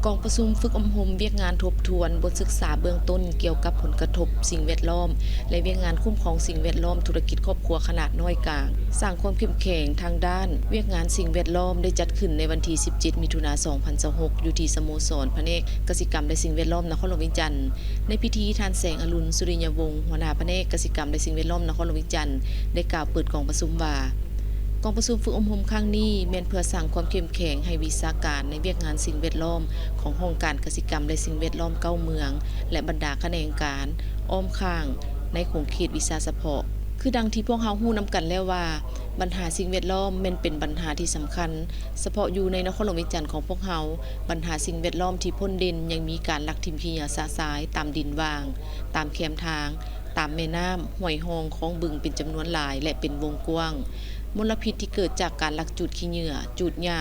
กองประชุมฝึกอบรมเวียกงานทบทวนบทศึกษาเบื้องต้นเกี่ยวกับผลกระทบสิ่งแวดล้อมและเวียกงานคุ้มครองสิ่งแวดล้อมธุรกิจครอบครัวขนาดน้อยกลางสร้างความเข้มแข็งทางด้านเวียกงานสิ่งแวดล้อมได้จัดขึ้นในวันที่17มิถุนายน2026อยู่ที่สโมสรแผนกกสิกรรมและสิ่งแวดล้อมนครหลวงวิจันทร์ในพิธีท่านแสงอรุณสุริยวงศ์หัวหน้าแผนกกสิกรรมและสิ่งแวดล้อมนครหลวงวิจันทร์ได้กล่าวเปิดกองประชุมว่ากองประชุมฝึกอบรมครั้งนี้แม่นเพื่อสร้างความเข้มแข็งให้วิชาการในเวียกงานสิ่งแวดล้อมขององค์การกสิกรรมและสิ่งแวดล้อมเก้าเมืองและบรรดาแขนงการอ้อมข้างในโครงเขตวิชาเฉพาะคือดังที่พวกเฮาฮู้นำกันแล้วว่าปัญหาสิ่งแวดล้อมแม่นเป็นปัญหาที่สำคัญเฉพาะอยู่ในนครหลวงวิจันทร์ของพวกเฮาปัญหาสิ่งแวดล้อมที่พ้นเด่นยังมีการลักทิ่มขยะสะสายตามดินว่างตามแคมทางตามแม่น้ำห้วยหองของบึงเป็นจำนวนหลายและเป็นวงกว้างมลพิษที่เกิดจากการลักจูดขี้เหงื่อจูดหญ้า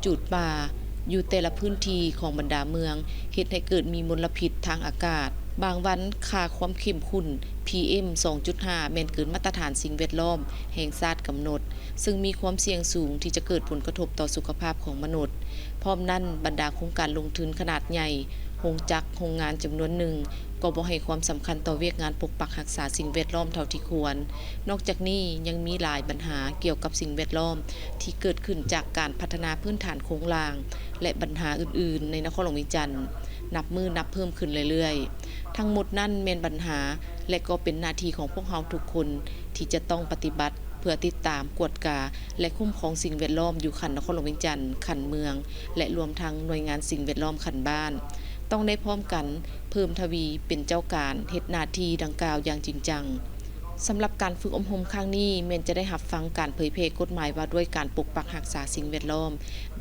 จูดป่าอยู่แต่ละพื้นที่ของบรรดาเมืองเฮ็ดให้เกิดมีมลพิษทางอากาศบางวันค่าความเข้มข้น PM 2.5 แม่นเกินมาตรฐานสิ่งแวดล้อมแห่งชาติกำหนดซึ่งมีความเสี่ยงสูงที่จะเกิดผลกระทบต่อสุขภาพของมนุษย์พร้อมนั้นบรรดาโครงการลงทุนขนาดใหญ่โรงจักรโรงงานจำนวนหนึ่งก็บ่ให้ความสำคัญต่อเวียกงานปกปักรักษาสิ่งแวดล้อมเท่าที่ควรนอกจากนี้ยังมีหลายปัญหาเกี่ยวกับสิ่งแวดล้อมที่เกิดขึ้นจากการพัฒนาพื้นฐานโครงล่างและปัญหาอื่นๆในนครหลวงวิจันทร์นับเพิ่มขึ้นเรื่อยๆทั้งหมดนั้นแม่นปัญหาและก็เป็นหน้าที่ของพวกเราทุกคนที่จะต้องปฏิบัติเพื่อติดตามกวดกาและคุ้มครองสิ่งแวดล้อมอยู่ขันนครหลวงวิจันทร์ขันเมืองและรวมทั้งหน่วยงานสิ่งแวดล้อมขันบ้านต้องได้พร้อมกันเพิ่มทวีเป็นเจ้าการเฮ็ดหน้าที่ดังกล่าวอย่างจริงจังสำหรับการฝึกอบรมครั้งนี้แม้นจะได้รับฟังการเผยแพร่กฎหมายว่าด้วยการปกปักรักษาสิ่งแวดล้อม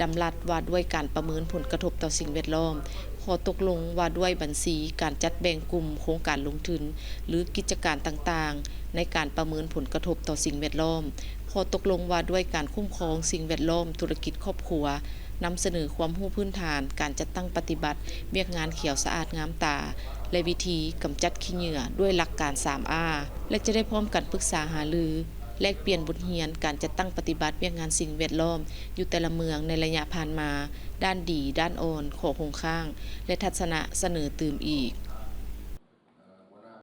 ดำรัสว่าด้วยการประเมินผลกระทบต่อสิ่งแวดล้อมข้อตกลงว่าด้วยบัญชีการจัดแบ่งกลุ่มโครงการลงทุนหรือกิจการต่างๆในการประเมินผลกระทบต่อสิ่งแวดล้อมข้อตกลงว่าด้วยการคุ้มครองสิ่งแวดล้อมธุรกิจครอบครัวนำเสนอความรู้พื้นฐานการจัดตั้งปฏิบัติเวียกงานเขียวสะอาดงามตาและวิธีกำจัดขี้เหงื่อด้วยหลักการ 3R และจะได้พร้อมกันปรึกษาหารือแลกเปลี่ยนบทเรียนการจัดตั้งปฏิบัติเวียกงานสิ่งแวดล้อมอยู่แต่ละเมืองในระยะผ่านมาด้านดีด้านอ่อนของโครงข้างและทัศนะเสนอตื่มอีก